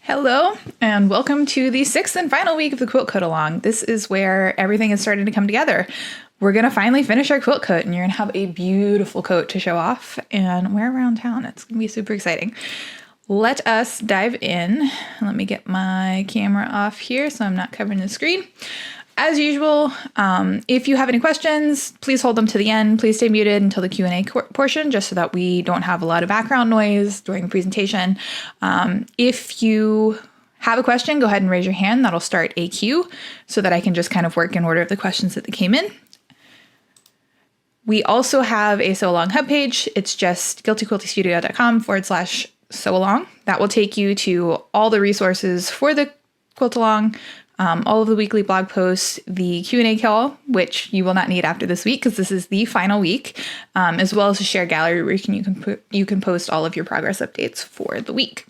Hello, and welcome to the sixth and final week of the quilt-along. This is where everything is starting to come together. We're going to finally finish our quilt coat, and you're going to have a beautiful coat to show off and wear around town. It's going to be super exciting. Let us dive in. Let me get my camera off here so I'm not covering the screen. As usual, if you have any questions, please hold them to the end. Please stay muted until the Q&A portion, just so that we don't have a lot of background noise during the presentation. If you have a question, go ahead and raise your hand. That'll start a queue so that I can just kind of work in order of the questions that came in. We also have a Sew Along hub page. It's just guiltyquiltystudio.com/sew-along. That will take you to all the resources for the quilt-along, all of the weekly blog posts, the Q&A call, which you will not need after this week because this is the final week, as well as a shared gallery where you can post all of your progress updates for the week.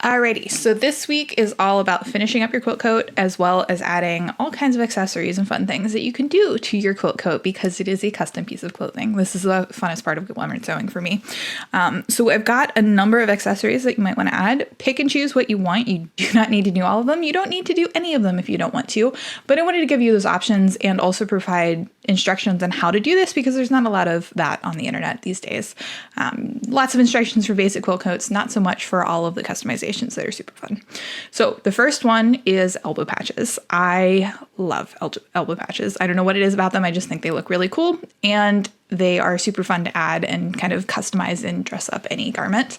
Alrighty, so this week is all about finishing up your quilt coat as well as adding all kinds of accessories and fun things that you can do to your quilt coat because it is a custom piece of clothing. This is the funnest part of glamoured sewing for me. So I've got a number of accessories that you might want to add. Pick and choose what you want. You do not need to do all of them. You don't need to do any of them if you don't want to, but I wanted to give you those options and also provide instructions on how to do this because there's not a lot of that on the internet these days. Lots of instructions for basic quilt coats, not so much for all of the customizations that are super fun. So the first one is elbow patches. I love elbow patches. I don't know what it is about them. I just think they look really cool and they are super fun to add and kind of customize and dress up any garment.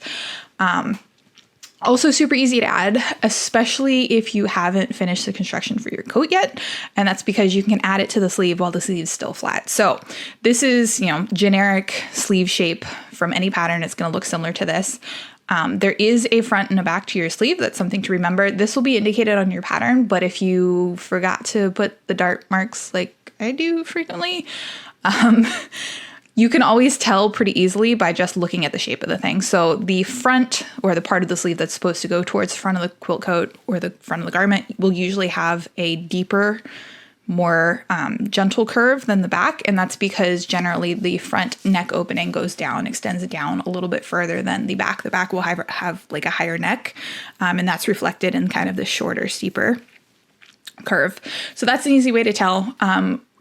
Also super easy to add, especially if you haven't finished the construction for your coat yet. And that's because you can add it to the sleeve while the sleeve's still flat. So this is, generic sleeve shape from any pattern. It's going to look similar to this. There is a front and a back to your sleeve. That's something to remember. This will be indicated on your pattern, but if you forgot to put the dart marks like I do frequently, you can always tell pretty easily by just looking at the shape of the thing. So the front or the part of the sleeve that's supposed to go towards the front of the quilt coat or the front of the garment will usually have a deeper, more gentle curve than the back. And that's because generally the front neck opening goes down, extends it down a little bit further than the back. The back will have like a higher neck, and that's reflected in kind of the shorter, steeper curve. So that's an easy way to tell.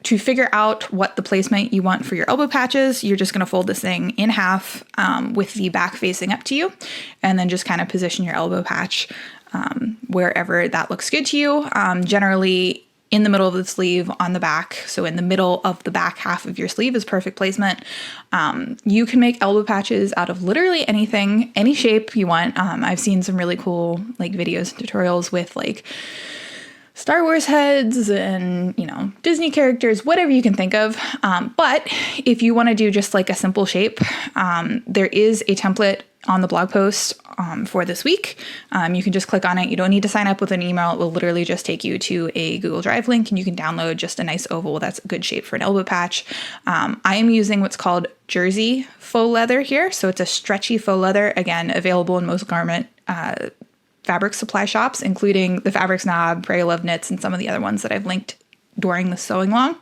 To figure out what the placement you want for your elbow patches, you're just going to fold this thing in half with the back facing up to you, and then just kind of position your elbow patch wherever that looks good to you. Generally in the middle of the sleeve on the back. So in the middle of the back half of your sleeve is perfect placement. You can make elbow patches out of literally anything, any shape you want. I've seen some really cool videos and tutorials with Star Wars heads and, Disney characters, whatever you can think of. But if you want to do just a simple shape, there is a template on the blog post for this week. You can just click on it. You don't need to sign up with an email. It will literally just take you to a Google Drive link and you can download just a nice oval that's a good shape for an elbow patch. I am using what's called jersey faux leather here. So it's a stretchy faux leather, again, available in most garment fabric supply shops, including the Fabric Snob, Prairie Love Knits, and some of the other ones that I've linked during the sewing long.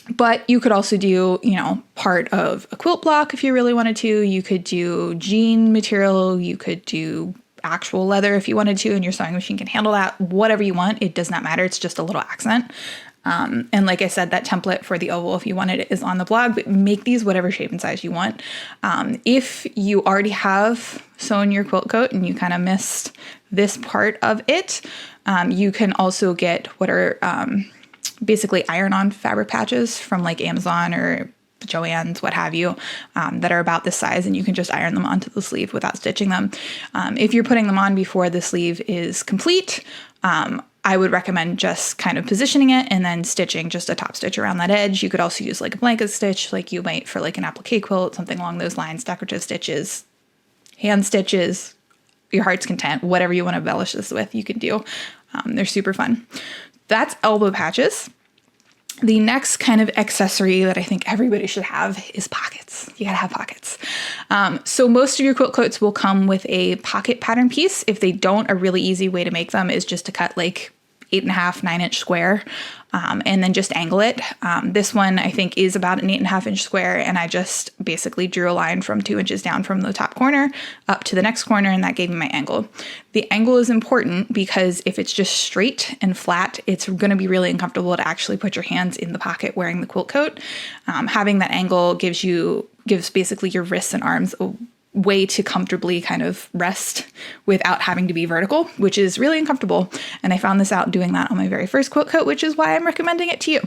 But you could also do, part of a quilt block if you really wanted to. You could do jean material. You could do actual leather if you wanted to, and your sewing machine can handle that. Whatever you want, it does not matter. It's just a little accent. And like I said, that template for the oval, if you wanted it, is on the blog, but make these whatever shape and size you want. If you already have sewn your quilt coat and you kind of missed this part of it, you can also get what are basically iron-on fabric patches from Amazon or Joann's, what have you, that are about this size, and you can just iron them onto the sleeve without stitching them. If you're putting them on before the sleeve is complete, I would recommend just kind of positioning it and then stitching just a top stitch around that edge. You could also use a blanket stitch like you might for an applique quilt, something along those lines, decorative stitches, hand stitches, your heart's content, whatever you want to embellish this with, you can do. They're super fun. That's elbow patches. The next kind of accessory that I think everybody should have is pockets. You gotta have pockets. So most of your quilt coats will come with a pocket pattern piece. If they don't, a really easy way to make them is just to cut 8.5, 9-inch square, and then just angle it. This one I think is about an 8.5-inch square, and I just basically drew a line from 2 inches down from the top corner up to the next corner, and that gave me my angle. The angle is important because if it's just straight and flat, it's going to be really uncomfortable to actually put your hands in the pocket wearing the quilt coat. Having that angle gives basically your wrists and arms a way to comfortably kind of rest without having to be vertical, which is really uncomfortable. And I found this out doing that on my very first quilt coat, which is why I'm recommending it to you.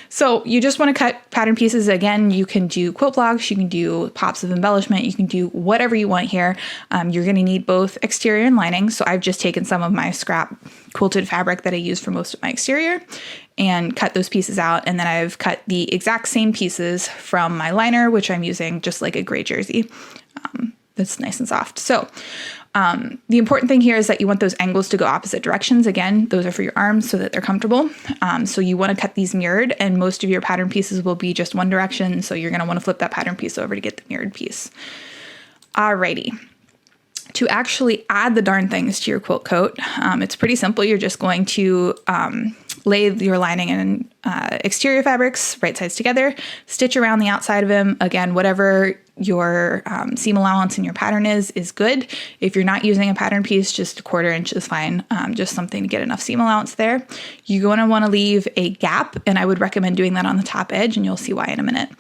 So you just want to cut pattern pieces. Again, you can do quilt blocks, you can do pops of embellishment, you can do whatever you want here. You're going to need both exterior and lining. So I've just taken some of my scrap quilted fabric that I use for most of my exterior and cut those pieces out. And then I've cut the exact same pieces from my liner, which I'm using just like a gray jersey. That's nice and soft. So the important thing here is that you want those angles to go opposite directions. Again, those are for your arms so that they're comfortable. So you want to cut these mirrored, and most of your pattern pieces will be just one direction. So you're going to want to flip that pattern piece over to get the mirrored piece. Alrighty. To actually add the darn things to your quilt coat, it's pretty simple. You're just going to lay your lining and exterior fabrics right sides together, stitch around the outside of them. Again, whatever your seam allowance in your pattern is good. If you're not using a pattern piece, just 1/4 inch is fine. Just something to get enough seam allowance there. You're going to want to leave a gap, and I would recommend doing that on the top edge, and you'll see why in a minute.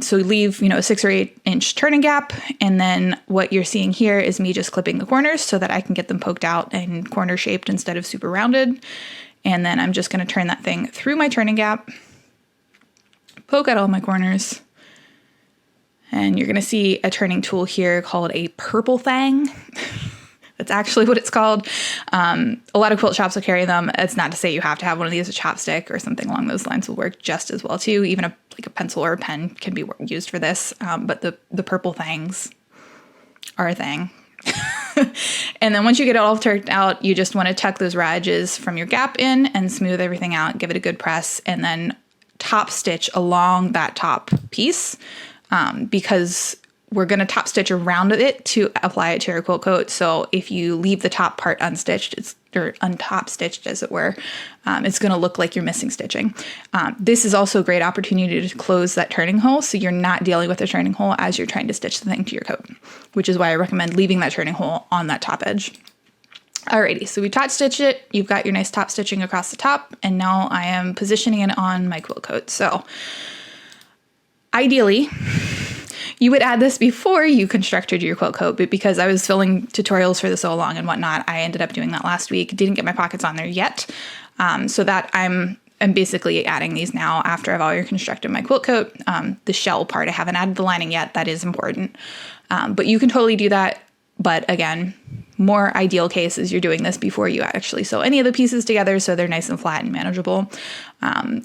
So leave, a 6 or 8 inch turning gap. And then what you're seeing here is me just clipping the corners so that I can get them poked out and corner shaped instead of super rounded. And then I'm just going to turn that thing through my turning gap, poke out all my corners. And you're going to see a turning tool here called a purple thang. That's actually what it's called. A lot of quilt shops will carry them. It's not to say you have to have one of these. A chopstick or something along those lines will work just as well too. Even a pencil or a pen can be used for this. But the purple thangs are a thing. And then once you get it all turned out, you just want to tuck those raw edges from your gap in and smooth everything out. Give it a good press, and then top stitch along that top piece because we're going to top stitch around it to apply it to your quilt coat. So if you leave the top part unstitched, or untop stitched as it were, it's going to look like you're missing stitching. This is also a great opportunity to close that turning hole so you're not dealing with a turning hole as you're trying to stitch the thing to your coat, which is why I recommend leaving that turning hole on that top edge. Alrighty, so we top stitched it. You've got your nice top stitching across the top, and now I am positioning it on my quilt coat. So ideally, you would add this before you constructed your quilt coat, but because I was filming tutorials for the sew along and whatnot, I ended up doing that last week. Didn't get my pockets on there yet, so that I'm basically adding these now after I've already constructed my quilt coat. The shell part, I haven't added the lining yet. That is important, but you can totally do that. But again, more ideal case is you're doing this before you actually sew any of the pieces together so they're nice and flat and manageable.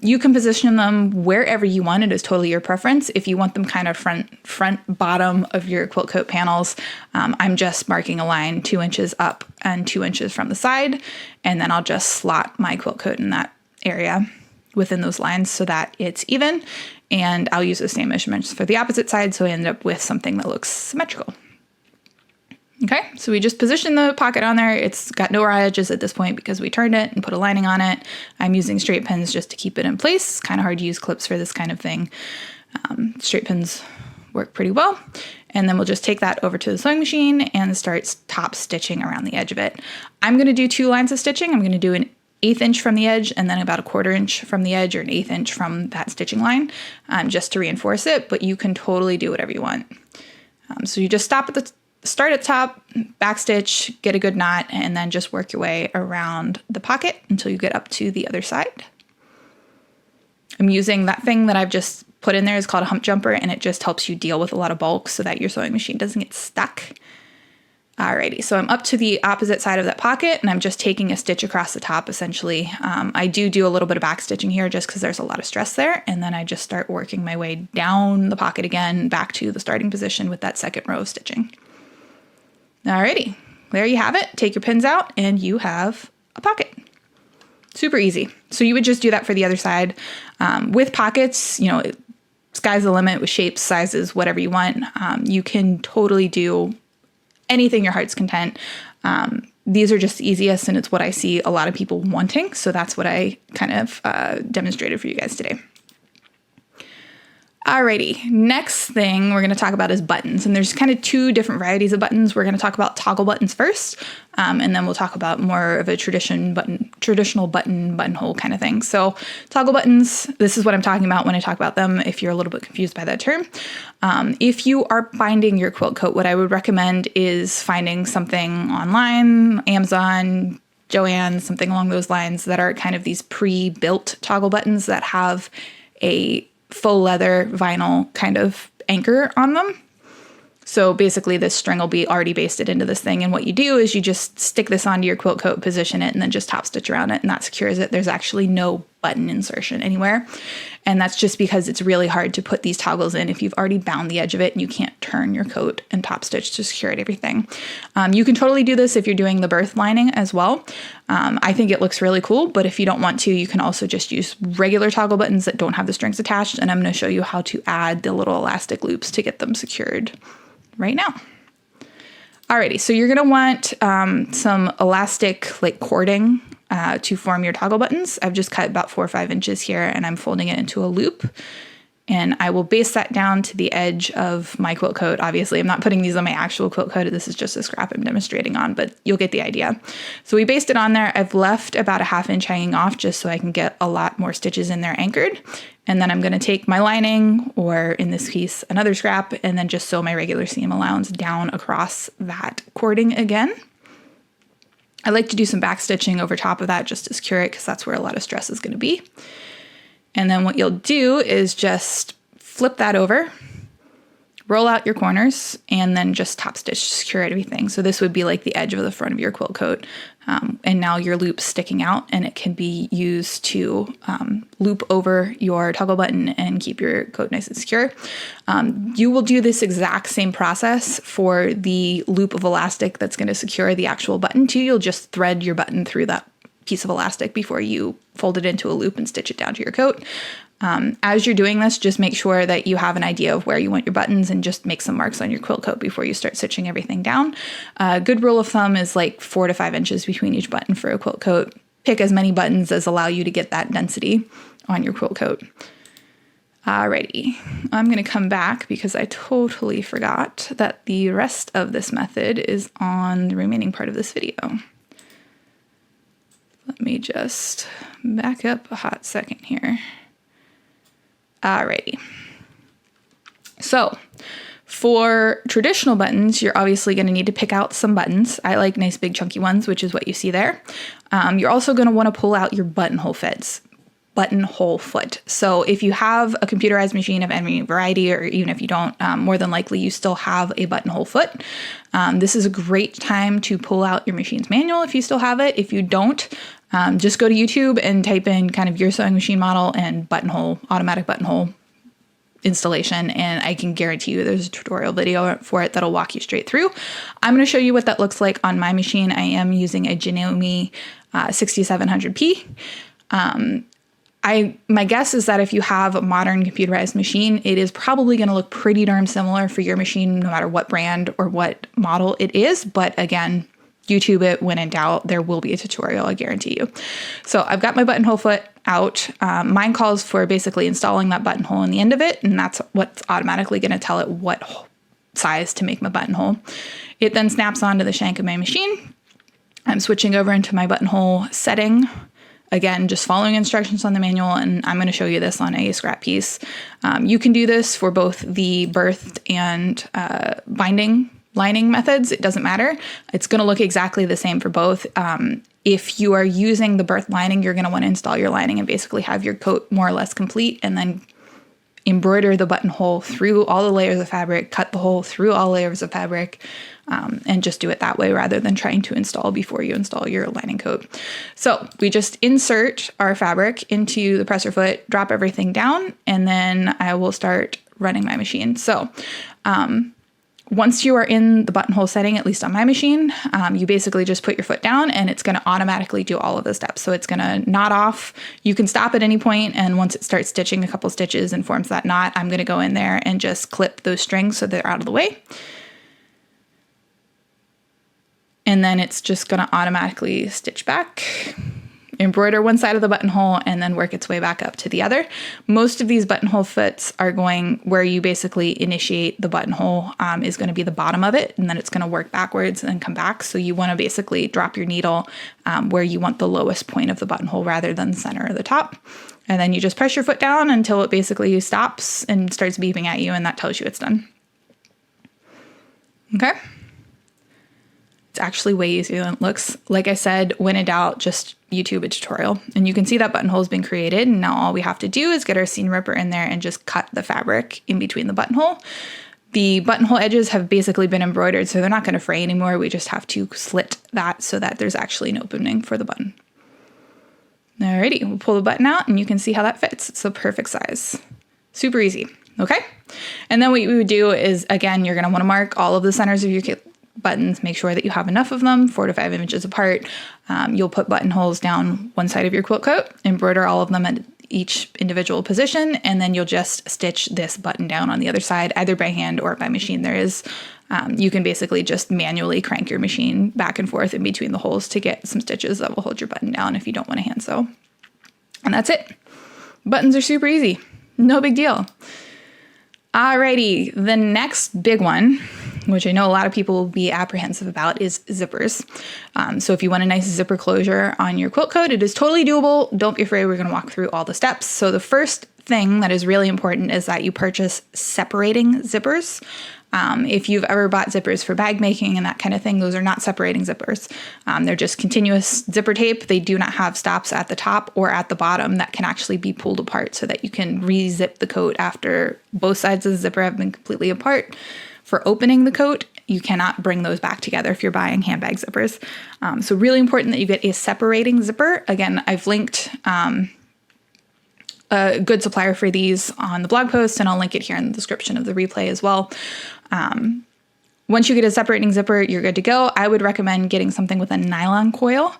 You can position them wherever you want. It is totally your preference. If you want them kind of front bottom of your quilt coat panels, I'm just marking a line 2 inches up and 2 inches from the side, and then I'll just slot my quilt coat in that area within those lines so that it's even, and I'll use the same measurements for the opposite side so I end up with something that looks symmetrical. Okay, so we just positioned the pocket on there. It's got no raw edges at this point because we turned it and put a lining on it. I'm using straight pins just to keep it in place. It's kind of hard to use clips for this kind of thing. Straight pins work pretty well. And then we'll just take that over to the sewing machine and start top stitching around the edge of it. I'm going to do 2 lines of stitching. I'm going to do an 1/8 inch from the edge and then about 1/4 inch from the edge, or an 1/8 inch from that stitching line, just to reinforce it, but you can totally do whatever you want. So you just start at the top, back stitch, get a good knot, and then just work your way around the pocket until you get up to the other side. I'm using that thing that I've just put in there. It's called a hump jumper, and it just helps you deal with a lot of bulk so that your sewing machine doesn't get stuck. Alrighty, so I'm up to the opposite side of that pocket, and I'm just taking a stitch across the top, essentially. I do a little bit of back stitching here just because there's a lot of stress there, and then I just start working my way down the pocket again, back to the starting position with that second row of stitching. Alrighty, there you have it. Take your pins out and you have a pocket. Super easy. So you would just do that for the other side. With pockets, sky's the limit with shapes, sizes, whatever you want. You can totally do anything your heart's content. these are just the easiest, and it's what I see a lot of people wanting. So that's what I kind of demonstrated for you guys today. Alrighty, next thing we're going to talk about is buttons, and there's kind of two different varieties of buttons. We're going to talk about toggle buttons first, and then we'll talk about more of a traditional buttonhole kind of thing. So toggle buttons, this is what I'm talking about when I talk about them, if you're a little bit confused by that term. If you are binding your quilt coat, what I would recommend is finding something online, Amazon, Joann, something along those lines, that are kind of these pre-built toggle buttons that have a faux leather vinyl kind of anchor on them. So basically this string will be already basted into this thing, and what you do is you just stick this onto your quilt coat, position it, and then just top stitch around it, and that secures it. There's actually no button insertion anywhere, and that's just because it's really hard to put these toggles in if you've already bound the edge of it and you can't turn your coat and top stitch to secure everything. You can totally do this if you're doing the berth lining as well. I think it looks really cool, but if you don't want to, you can also just use regular toggle buttons that don't have the strings attached, and I'm going to show you how to add the little elastic loops to get them secured right now. Alrighty, so you're gonna want some elastic like cording to form your toggle buttons. I've just cut about 4 or 5 inches here, and I'm folding it into a loop. And I will base that down to the edge of my quilt coat. Obviously, I'm not putting these on my actual quilt coat. This is just a scrap I'm demonstrating on, but you'll get the idea. So we based it on there. I've left about a 1/2 inch hanging off just so I can get a lot more stitches in there anchored. And then I'm gonna take my lining, or in this piece, another scrap, and then just sew my regular seam allowance down across that cording again. I like to do some back stitching over top of that just to secure it, because that's where a lot of stress is gonna be. And then what you'll do is just flip that over, roll out your corners, and then just top stitch to secure everything. So this would be like the edge of the front of your quilt coat. And now your loop's sticking out, and it can be used to loop over your toggle button and keep your coat nice and secure. You will do this exact same process for the loop of elastic that's going to secure the actual button too. You'll just thread your button through that piece of elastic before you fold it into a loop and stitch it down to your coat. As you're doing this, just make sure that you have an idea of where you want your buttons, and just make some marks on your quilt coat before you start stitching everything down. A good rule of thumb is like 4 to 5 inches between each button for a quilt coat. Pick as many buttons as allow you to get that density on your quilt coat. Alrighty, I'm going to come back because I totally forgot that the rest of this method is on the remaining part of this video. Let me just back up a hot second here. Alrighty. So for traditional buttons, you're obviously going to need to pick out some buttons. I like nice big chunky ones, which is what you see there. You're also going to want to pull out your buttonhole foot. So if you have a computerized machine of any variety, or even if you don't, more than likely you still have a buttonhole foot. This is a great time to pull out your machine's manual if you still have it. If you don't, just go to YouTube and type in kind of your sewing machine model and automatic buttonhole installation, and I can guarantee you there's a tutorial video for it that'll walk you straight through. I'm going to show you what that looks like on my machine. I am using a Janome 6700P. My guess is that if you have a modern computerized machine, it is probably going to look pretty darn similar for your machine, no matter what brand or what model it is. But again, YouTube it. When in doubt, there will be a tutorial, I guarantee you. So I've got my buttonhole foot out. Mine calls for basically installing that buttonhole in the end of it, and that's what's automatically going to tell it what size to make my buttonhole. It then snaps onto the shank of my machine. I'm switching over into my buttonhole setting. Again, just following instructions on the manual, and I'm going to show you this on a scrap piece. You can do this for both the berthed and binding lining methods. It doesn't matter. It's going to look exactly the same for both. If you are using the berth lining, you're going to want to install your lining and basically have your coat more or less complete, and then embroider the buttonhole through all the layers of fabric, cut the hole through all layers of fabric, and just do it that way rather than trying to install before you install your lining coat. So we just insert our fabric into the presser foot, drop everything down, and then I will start running my machine. So once you are in the buttonhole setting, at least on my machine, you basically just put your foot down and it's going to automatically do all of the steps. So it's going to knot off. You can stop at any point, and once it starts stitching a couple stitches and forms that knot, I'm going to go in there and just clip those strings so they're out of the way. and then it's just going to automatically stitch back, embroider one side of the buttonhole, and then work its way back up to the other. Most of these buttonhole fits are going where you basically initiate the buttonhole is going to be the bottom of it, and then it's going to work backwards and then come back. So you want to basically drop your needle where you want the lowest point of the buttonhole rather than the center or the top. And then you just press your foot down until it basically stops and starts beeping at you, and that tells you it's done. Okay. It's actually way easier than it looks. Like I said, when in doubt, just YouTube a tutorial. And you can see that buttonhole has been created. And now all we have to do is get our seam ripper in there and just cut the fabric in between the buttonhole. The buttonhole edges have basically been embroidered, so they're not going to fray anymore. We just have to slit that so that there's actually an opening for the button. Alrighty, we'll pull the button out and you can see how that fits. It's the perfect size. Super easy. Okay. And then what you would do is, again, you're going to want to mark all of the centers of your buttons, make sure that you have enough of them, 4 to 5 inches apart. You'll put buttonholes down one side of your quilt coat, embroider all of them at each individual position, and then you'll just stitch this button down on the other side, either by hand or by machine. You can basically just manually crank your machine back and forth in between the holes to get some stitches that will hold your button down if you don't want to hand sew. And that's it. Buttons are super easy. No big deal. Alrighty, the next big one, which I know a lot of people will be apprehensive about, is zippers. So if you want a nice zipper closure on your quilt coat, it is totally doable. Don't be afraid, we're going to walk through all the steps. So the first thing that is really important is that you purchase separating zippers. If you've ever bought zippers for bag making and that kind of thing, those are not separating zippers. They're just continuous zipper tape. They do not have stops at the top or at the bottom that can actually be pulled apart so that you can re-zip the coat after both sides of the zipper have been completely apart. For opening the coat, you cannot bring those back together if you're buying handbag zippers. So really important that you get a separating zipper. Again, I've linked a good supplier for these on the blog post, and I'll link it here in the description of the replay as well. Once you get a separating zipper, you're good to go. I would recommend getting something with a nylon coil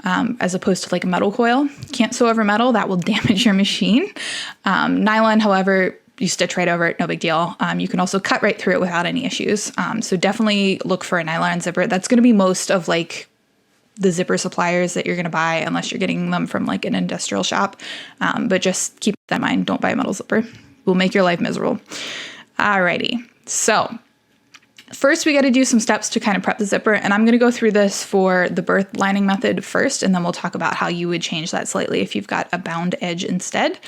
as opposed to like a metal coil. Can't sew over metal, that will damage your machine. Nylon, however, you stitch right over it, no big deal. You can also cut right through it without any issues. So definitely look for a nylon zipper. That's gonna be most of like the zipper suppliers that you're gonna buy, unless you're getting them from like an industrial shop. But just keep that in mind, don't buy a metal zipper. It will make your life miserable. Alrighty, so first we gotta do some steps to kind of prep the zipper, and I'm gonna go through this for the birth lining method first, and then we'll talk about how you would change that slightly if you've got a bound edge instead.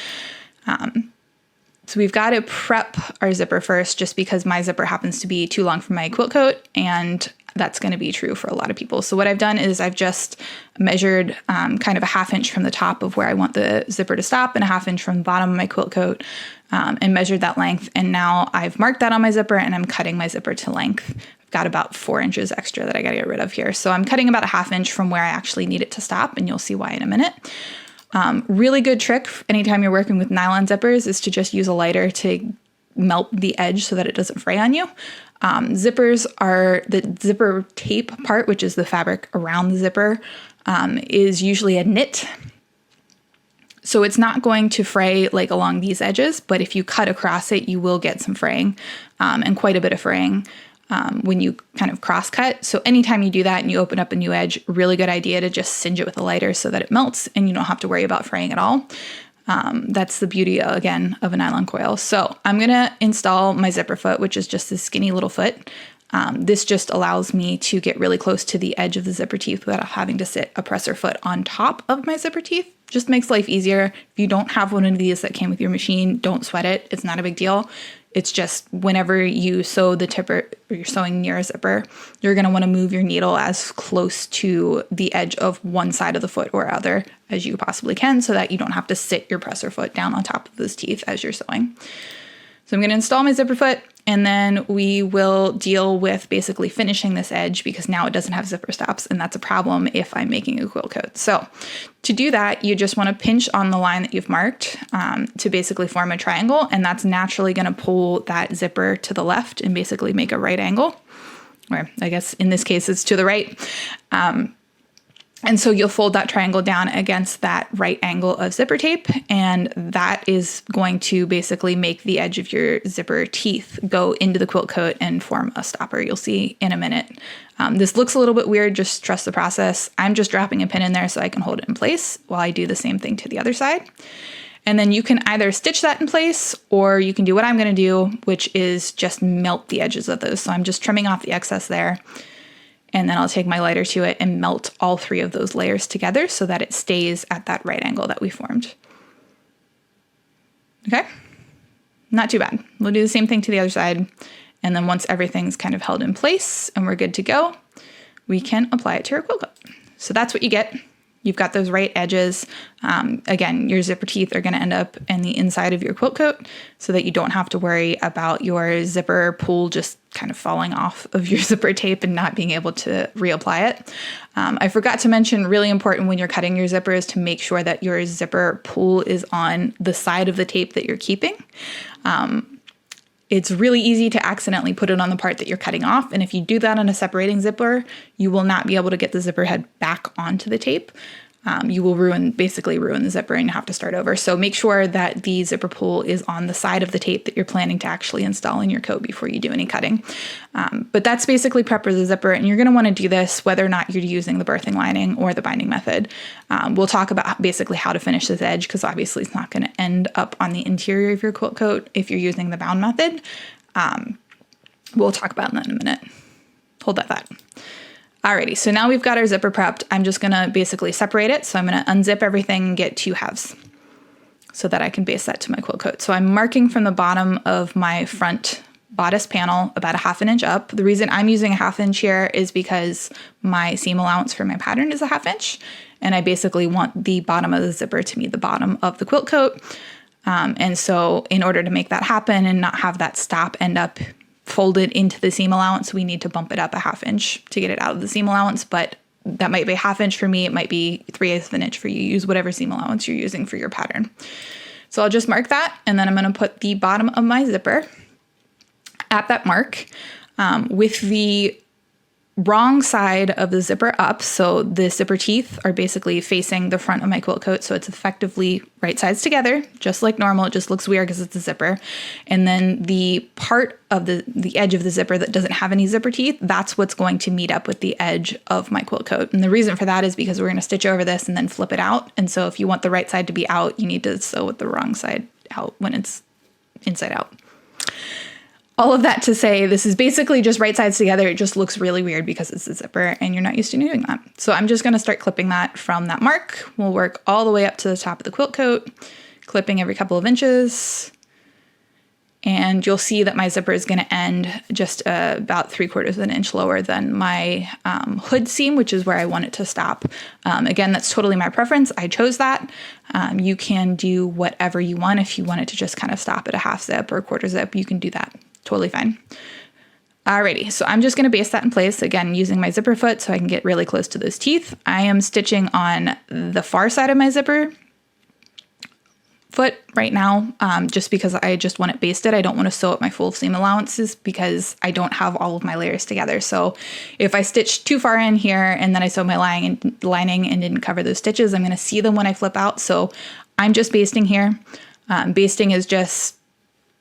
So we've got to prep our zipper first, just because my zipper happens to be too long for my quilt coat, and that's going to be true for a lot of people. So what I've done is I've just measured kind of a 1/2 inch from the top of where I want the zipper to stop and a 1/2 inch from the bottom of my quilt coat, and measured that length. And now I've marked that on my zipper, and I'm cutting my zipper to length. I've got about 4 inches extra that I got to get rid of here. So I'm cutting about a 1/2 inch from where I actually need it to stop, and you'll see why in a minute. Really good trick anytime you're working with nylon zippers is to just use a lighter to melt the edge so that it doesn't fray on you. Zippers are the zipper tape part, which is the fabric around the zipper, is usually a knit. So it's not going to fray like along these edges, but if you cut across it, you will get some fraying, and quite a bit of fraying. When you kind of cross cut. So anytime you do that and you open up a new edge, really good idea to just singe it with a lighter so that it melts and you don't have to worry about fraying at all. That's the beauty, again, of a nylon coil. So I'm going to install my zipper foot, which is just this skinny little foot. This just allows me to get really close to the edge of the zipper teeth without having to sit a presser foot on top of my zipper teeth. Just makes life easier. If you don't have one of these that came with your machine, don't sweat it. It's not a big deal. It's just whenever you sew the tipper or you're sewing near a zipper, you're going to want to move your needle as close to the edge of one side of the foot or other as you possibly can so that you don't have to sit your presser foot down on top of those teeth as you're sewing. So I'm going to install my zipper foot, and then we will deal with basically finishing this edge because now it doesn't have zipper stops, and that's a problem if I'm making a quilt coat. So to do that, you just want to pinch on the line that you've marked to basically form a triangle, and that's naturally going to pull that zipper to the left and basically make a right angle, or I guess in this case it's to the right. And so you'll fold that triangle down against that right angle of zipper tape, and that is going to basically make the edge of your zipper teeth go into the quilt coat and form a stopper. You'll see in a minute. This looks a little bit weird, just trust the process. I'm just dropping a pin in there so I can hold it in place while I do the same thing to the other side. And then you can either stitch that in place, or you can do what I'm gonna do, which is just melt the edges of those. So I'm just trimming off the excess there. And then I'll take my lighter to it and melt all 3 of those layers together so that it stays at that right angle that we formed. Okay, not too bad. We'll do the same thing to the other side. And then once everything's kind of held in place and we're good to go, we can apply it to our quilt coat. So that's what you get. You've got those right edges. Again, your zipper teeth are going to end up in the inside of your quilt coat so that you don't have to worry about your zipper pull just kind of falling off of your zipper tape and not being able to reapply it. I forgot to mention, really important when you're cutting your zipper is to make sure that your zipper pull is on the side of the tape that you're keeping. It's really easy to accidentally put it on the part that you're cutting off. And if you do that on a separating zipper, you will not be able to get the zipper head back onto the tape. You will basically ruin the zipper and have to start over. So make sure that the zipper pull is on the side of the tape that you're planning to actually install in your coat before you do any cutting. But that's basically prep for the zipper, and you're going to want to do this whether or not you're using the birthing lining or the binding method. We'll talk about basically how to finish this edge, because obviously it's not going to end up on the interior of your quilt coat if you're using the bound method. We'll talk about that in a minute. Hold that thought. Alrighty, so now we've got our zipper prepped. I'm just gonna basically separate it. So I'm gonna unzip everything and get 2 halves so that I can baste that to my quilt coat. So I'm marking from the bottom of my front bodice panel about 1/2 inch up. The reason I'm using 1/2 inch here is because my seam allowance for my pattern is 1/2 inch. And I basically want the bottom of the zipper to meet the bottom of the quilt coat. And so in order to make that happen and not have that stop end up folded into the seam allowance, we need to bump it up 1/2 inch to get it out of the seam allowance, but that might be 1/2 inch for me. It might be 3/8 of an inch for you. Use whatever seam allowance you're using for your pattern. So I'll just mark that, and then I'm going to put the bottom of my zipper at that mark with the wrong side of the zipper up. So the zipper teeth are basically facing the front of my quilt coat. So it's effectively right sides together, just like normal. It just looks weird because it's a zipper. And then the part of the edge of the zipper that doesn't have any zipper teeth, that's what's going to meet up with the edge of my quilt coat. And the reason for that is because we're going to stitch over this and then flip it out. And so if you want the right side to be out, you need to sew with the wrong side out when it's inside out. All of that to say, this is basically just right sides together. It just looks really weird because it's a zipper and you're not used to doing that. So I'm just going to start clipping that from that mark. We'll work all the way up to the top of the quilt coat, clipping every couple of inches. And you'll see that my zipper is going to end just about 3/4 of an inch lower than my hood seam, which is where I want it to stop. Again, that's totally my preference. I chose that. You can do whatever you want. If you want it to just kind of stop at a 1/2 zip or a 1/4 zip, you can do that. Totally fine. Alrighty, so I'm just going to baste that in place, again, using my zipper foot so I can get really close to those teeth. I am stitching on the far side of my zipper foot right now, just because I just want it basted. I don't want to sew up my full seam allowances because I don't have all of my layers together. So if I stitch too far in here and then I sew my lining and didn't cover those stitches, I'm going to see them when I flip out. So I'm just basting here. Basting is just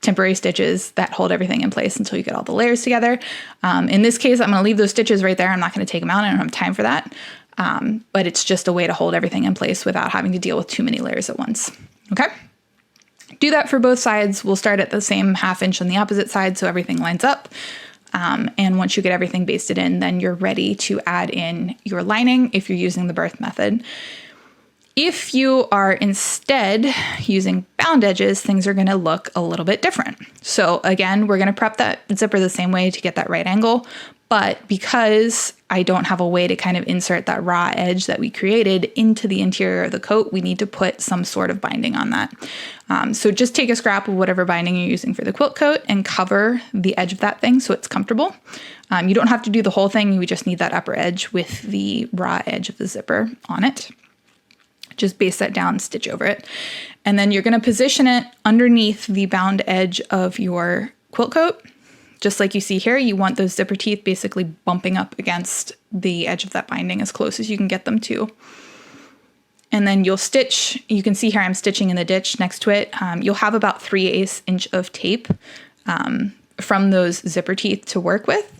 temporary stitches that hold everything in place until you get all the layers together. In this case, I'm going to leave those stitches right there. I'm not going to take them out. I don't have time for that. But it's just a way to hold everything in place without having to deal with too many layers at once. Okay? Do that for both sides. We'll start at the same 1/2 inch on the opposite side so everything lines up. And once you get everything basted in, then you're ready to add in your lining if you're using the birth method. If you are instead using bound edges, things are going to look a little bit different. So again, we're going to prep that zipper the same way to get that right angle, but because I don't have a way to kind of insert that raw edge that we created into the interior of the coat, we need to put some sort of binding on that. So just take a scrap of whatever binding you're using for the quilt coat and cover the edge of that thing so it's comfortable. You don't have to do the whole thing. You just need that upper edge with the raw edge of the zipper on it. Just baste that down, stitch over it. And then you're going to position it underneath the bound edge of your quilt coat. Just like you see here, you want those zipper teeth basically bumping up against the edge of that binding as close as you can get them to. And then you'll stitch, you can see here I'm stitching in the ditch next to it. You'll have about 3/8 inch of tape from those zipper teeth to work with.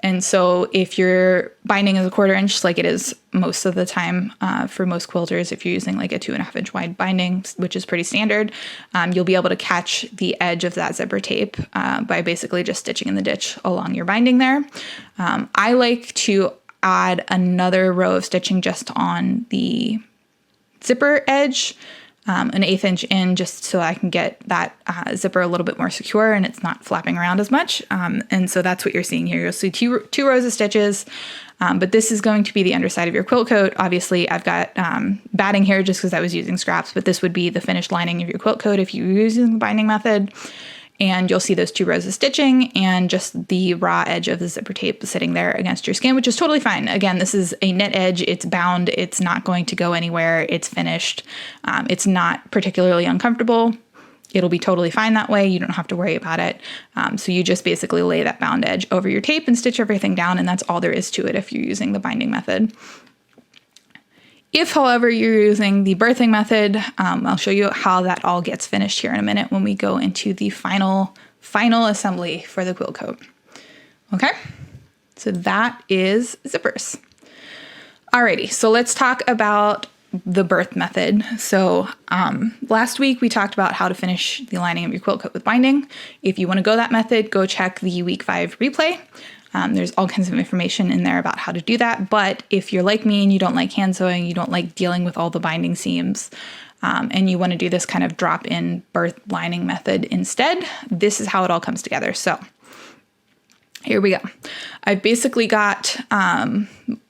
And so if your binding is a 1/4 inch, like it is most of the time for most quilters, if you're using like a 2.5 inch wide binding, which is pretty standard, you'll be able to catch the edge of that zipper tape by basically just stitching in the ditch along your binding there. I like to add another row of stitching just on the zipper edge, an 1/8 inch in, just so I can get that zipper a little bit more secure and it's not flapping around as much. And so that's what you're seeing here. You'll see two rows of stitches, but this is going to be the underside of your quilt coat. Obviously, I've got batting here just because I was using scraps, but this would be the finished lining of your quilt coat if you were using the binding method. And you'll see those 2 rows of stitching and just the raw edge of the zipper tape sitting there against your skin, which is totally fine. Again, this is a knit edge. It's bound. It's not going to go anywhere. It's finished. It's not particularly uncomfortable. It'll be totally fine that way. You don't have to worry about it. So you just basically lay that bound edge over your tape and stitch everything down, and that's all there is to it if you're using the binding method. If, however, you're using the birthing method, I'll show you how that all gets finished here in a minute when we go into the final assembly for the quilt coat. Okay, so that is zippers. Alrighty, so let's talk about the birth method. So last week we talked about how to finish the lining of your quilt coat with binding. If you want to go that method, go check the week 5 replay. There's all kinds of information in there about how to do that. But if you're like me and you don't like hand sewing, you don't like dealing with all the binding seams, and you want to do this kind of drop-in birth lining method instead, this is how it all comes together. So here we go. I've basically got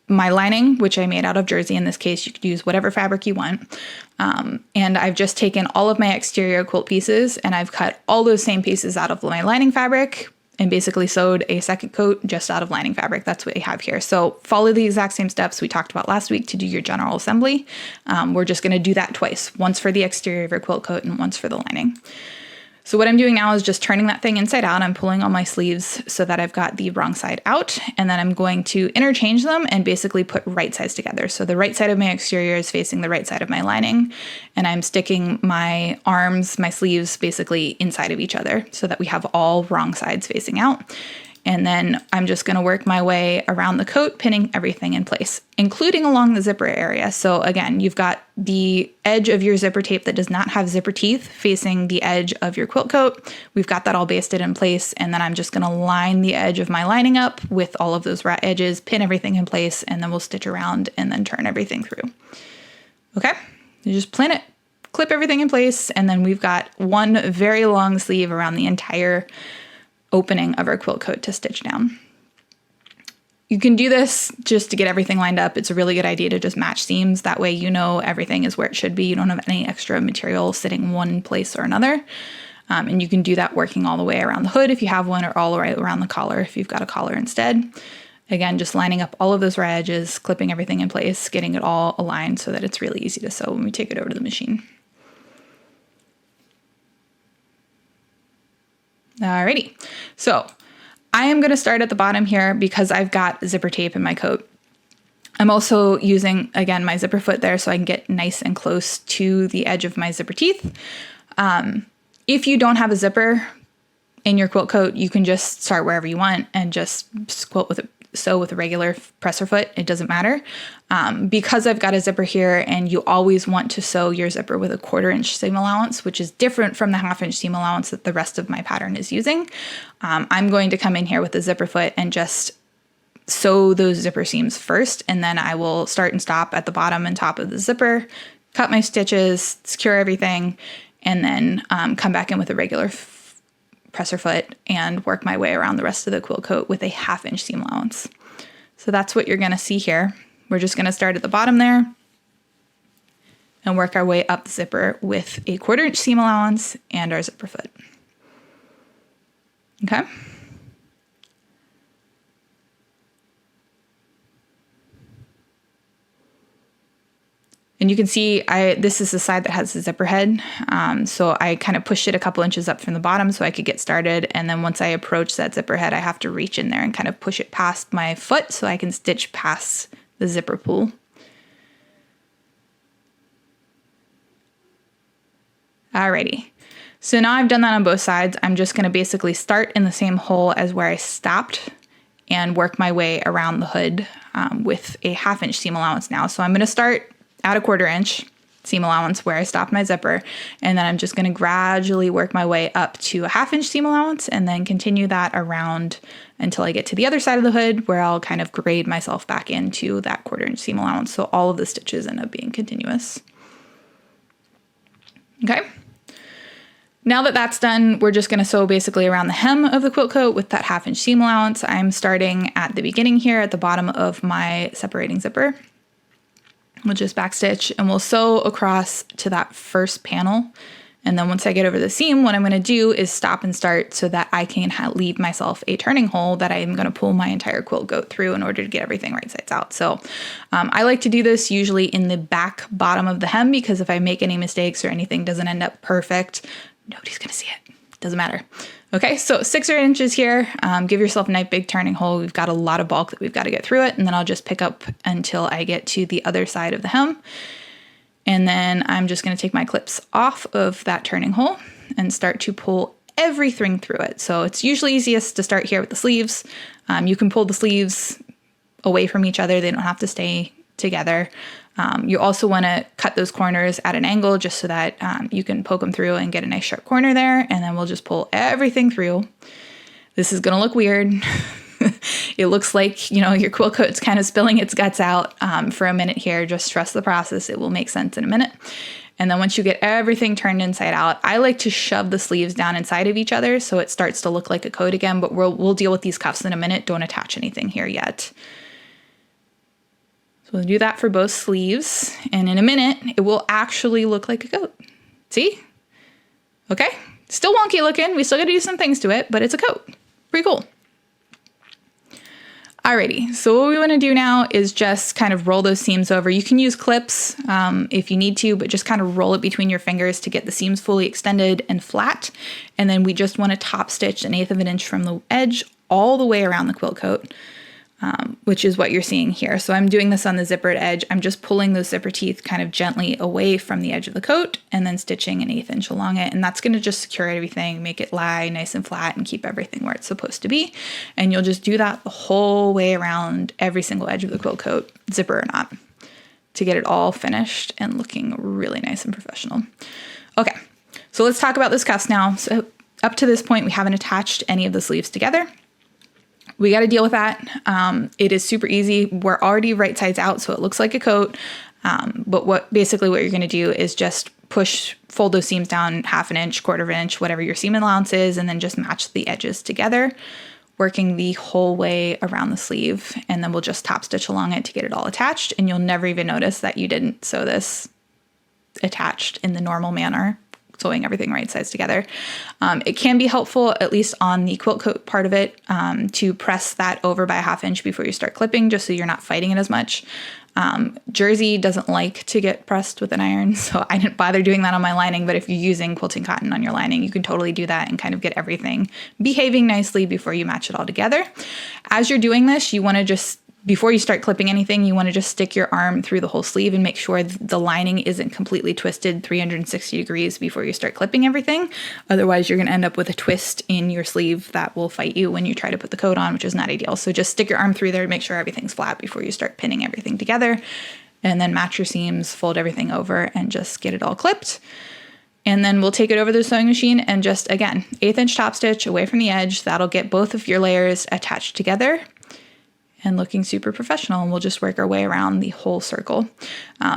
my lining, which I made out of jersey. In this case, you could use whatever fabric you want. And I've just taken all of my exterior quilt pieces and I've cut all those same pieces out of my lining fabric and basically sewed a second coat just out of lining fabric. That's what I have here. So follow the exact same steps we talked about last week to do your general assembly. We're just gonna do that twice, once for the exterior of your quilt coat and once for the lining. So what I'm doing now is just turning that thing inside out. I'm pulling all my sleeves so that I've got the wrong side out, and then I'm going to interchange them and basically put right sides together. So the right side of my exterior is facing the right side of my lining, and I'm sticking my arms, my sleeves basically inside of each other so that we have all wrong sides facing out. And then I'm just gonna work my way around the coat, pinning everything in place, including along the zipper area. So again, you've got the edge of your zipper tape that does not have zipper teeth facing the edge of your quilt coat. We've got that all basted in place. And then I'm just gonna line the edge of my lining up with all of those raw edges, pin everything in place, and then we'll stitch around and then turn everything through. Okay, you just pin it, clip everything in place, and then we've got one very long sleeve around the entire opening of our quilt coat to stitch down. You can do this just to get everything lined up. It's a really good idea to just match seams. That way you know everything is where it should be. You don't have any extra material sitting one place or another. And you can do that working all the way around the hood if you have one, or all the way around the collar if you've got a collar instead. Again, just lining up all of those raw edges, clipping everything in place, getting it all aligned so that it's really easy to sew when we take it over to the machine. Alrighty, so I am going to start at the bottom here because I've got zipper tape in my coat. I'm also using, again, my zipper foot there so I can get nice and close to the edge of my zipper teeth. If you don't have a zipper in your quilt coat, you can just start wherever you want and just sew with a regular presser foot. It doesn't matter. Because I've got a zipper here, and you always want to sew your zipper with a 1/4 inch seam allowance, which is different from the 1/2 inch seam allowance that the rest of my pattern is using. I'm going to come in here with a zipper foot and just sew those zipper seams first, and then I will start and stop at the bottom and top of the zipper, cut my stitches, secure everything, and then come back in with a regular presser foot and work my way around the rest of the quilt coat with a 1/2 inch seam allowance. So that's what you're gonna see here. We're just gonna start at the bottom there and work our way up the zipper with a 1/4 inch seam allowance and our zipper foot. Okay. And you can see this is the side that has the zipper head. So I kind of pushed it a couple inches up from the bottom so I could get started. And then once I approach that zipper head, I have to reach in there and kind of push it past my foot so I can stitch past the zipper pull. Alrighty. So now I've done that on both sides. I'm just going to basically start in the same hole as where I stopped and work my way around the hood with a 1/2 inch seam allowance now. So I'm going to start at a 1/4 inch seam allowance where I stopped my zipper, and then I'm just going to gradually work my way up to a 1/2 inch seam allowance and then continue that around until I get to the other side of the hood where I'll kind of grade myself back into that 1/4 inch seam allowance. So all of the stitches end up being continuous. Okay. Now that that's done, we're just going to sew basically around the hem of the quilt coat with that 1/2 inch seam allowance. I'm starting at the beginning here at the bottom of my separating zipper. We'll just backstitch and we'll sew across to that first panel. And then once I get over the seam, what I'm going to do is stop and start so that I can leave myself a turning hole that I'm going to pull my entire quilt coat through in order to get everything right sides out. So I like to do this usually in the back bottom of the hem, because if I make any mistakes or anything doesn't end up perfect, nobody's going to see it. Doesn't matter. Okay, so 6 or 8 inches here. Give yourself a nice big turning hole. We've got a lot of bulk that we've got to get through it, and then I'll just pick up until I get to the other side of the hem. And then I'm just going to take my clips off of that turning hole and start to pull everything through it. So it's usually easiest to start here with the sleeves. You can pull the sleeves away from each other. They don't have to stay together. You also want to cut those corners at an angle just so that you can poke them through and get a nice sharp corner there. And then we'll just pull everything through. This is going to look weird. It looks like, your quilt coat's kind of spilling its guts out for a minute here. Just trust the process. It will make sense in a minute. And then once you get everything turned inside out, I like to shove the sleeves down inside of each other so it starts to look like a coat again, but we'll deal with these cuffs in a minute. Don't attach anything here yet. So we'll do that for both sleeves, and in a minute, it will actually look like a coat. See? Okay? Still wonky looking. We still got to do some things to it, but it's a coat. Pretty cool. Alrighty, so what we want to do now is just kind of roll those seams over. You can use clips if you need to, but just kind of roll it between your fingers to get the seams fully extended and flat. And then we just want to top stitch 1/8 of an inch from the edge all the way around the quilt coat, which is what you're seeing here. So I'm doing this on the zippered edge. I'm just pulling those zipper teeth kind of gently away from the edge of the coat and then stitching 1/8 inch along it. And that's going to just secure everything, make it lie nice and flat, and keep everything where it's supposed to be. And you'll just do that the whole way around every single edge of the quilt coat, zipper or not, to get it all finished and looking really nice and professional. Okay, so let's talk about those cuffs now. So up to this point, we haven't attached any of the sleeves together. We got to deal with that. It is super easy. We're already right sides out, so it looks like a coat. But what you're going to do is just fold those seams down 1/2 an inch, 1/4 inch, whatever your seam allowance is, and then just match the edges together, working the whole way around the sleeve. And then we'll just top stitch along it to get it all attached. And you'll never even notice that you didn't sew this attached in the normal manner, sewing everything right sides together. It can be helpful, at least on the quilt coat part of it, to press that over by 1/2 inch before you start clipping, just so you're not fighting it as much. Jersey doesn't like to get pressed with an iron, so I didn't bother doing that on my lining, but if you're using quilting cotton on your lining, you can totally do that and kind of get everything behaving nicely before you match it all together. As you're doing this, you want to just, before you start clipping anything, you want to just stick your arm through the whole sleeve and make sure the lining isn't completely twisted 360 degrees before you start clipping everything. Otherwise, you're going to end up with a twist in your sleeve that will fight you when you try to put the coat on, which is not ideal. So just stick your arm through there and make sure everything's flat before you start pinning everything together. And then match your seams, fold everything over, and just get it all clipped. And then we'll take it over the sewing machine and just, again, 1/8 inch top stitch away from the edge. That'll get both of your layers attached together and looking super professional, and we'll just work our way around the whole circle.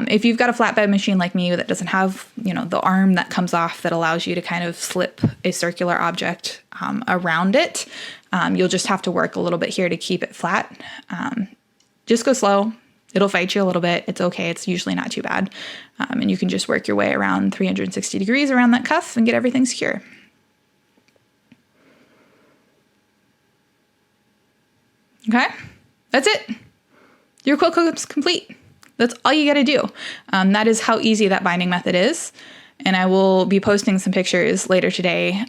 If you've got a flatbed machine like me that doesn't have, the arm that comes off that allows you to kind of slip a circular object around it, you'll just have to work a little bit here to keep it flat. Just go slow. It'll fight you a little bit. It's okay. It's usually not too bad. And you can just work your way around 360 degrees around that cuff and get everything secure. Okay. That's it. Your quilt coat's complete. That's all you got to do. That is how easy that binding method is. And I will be posting some pictures later today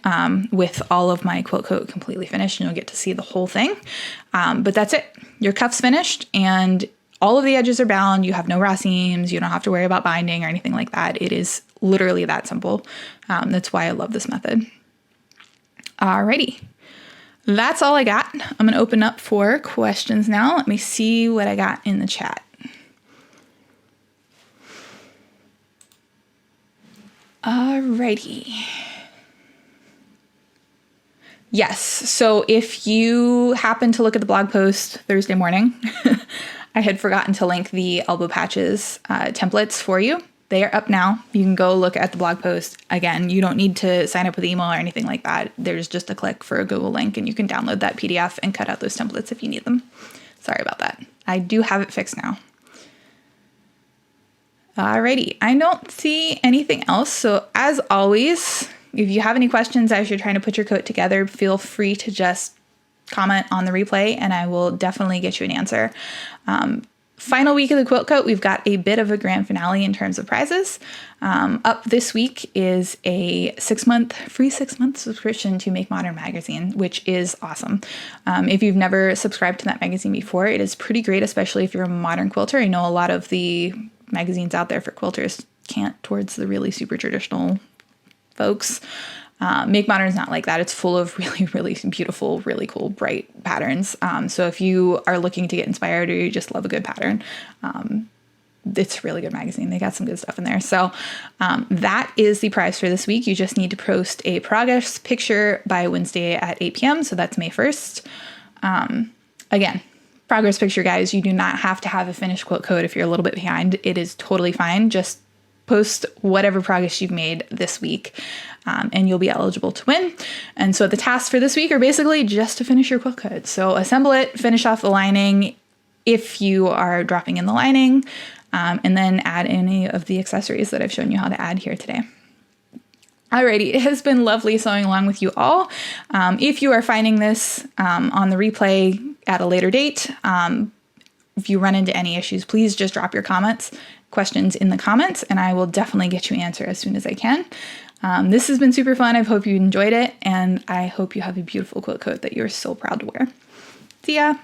with all of my quilt coat completely finished, and you'll get to see the whole thing. But that's it. Your cuff's finished, and all of the edges are bound. You have no raw seams. You don't have to worry about binding or anything like that. It is literally that simple. That's why I love this method. Alrighty. That's all I got. I'm going to open up for questions now. Let me see what I got in the chat. Alrighty. Yes, so if you happen to look at the blog post Thursday morning, I had forgotten to link the elbow patches templates for you. They are up now. You can go look at the blog post. Again, you don't need to sign up with email or anything like that. There's just a click for a Google link, and you can download that PDF and cut out those templates if you need them. Sorry about that. I do have it fixed now. Alrighty, I don't see anything else. So as always, if you have any questions as you're trying to put your coat together, feel free to just comment on the replay and I will definitely get you an answer. Final week of the quilt coat, we've got a bit of a grand finale in terms of prizes. Up this week is a free 6-month subscription to Make Modern magazine, which is awesome. If you've never subscribed to that magazine before, it is pretty great, especially if you're a modern quilter. I know a lot of the magazines out there for quilters cant towards the really super traditional folks. Make Modern is not like that. It's full of really, really beautiful, really cool, bright patterns. So if you are looking to get inspired or you just love a good pattern, it's a really good magazine. They got some good stuff in there. So that is the prize for this week. You just need to post a progress picture by Wednesday at 8 p.m. So that's May 1st. Again, progress picture, guys. You do not have to have a finished quilt coat if you're a little bit behind. It is totally fine. Just post whatever progress you've made this week, and you'll be eligible to win. And so the tasks for this week are basically just to finish your quilt coat. So assemble it, finish off the lining if you are dropping in the lining, and then add any of the accessories that I've shown you how to add here today. Alrighty, it has been lovely sewing along with you all. If you are finding this on the replay at a later date, if you run into any issues, please just drop your questions in the comments, and I will definitely get you an answer as soon as I can. This has been super fun. I hope you enjoyed it, and I hope you have a beautiful quilt coat that you're so proud to wear. See ya!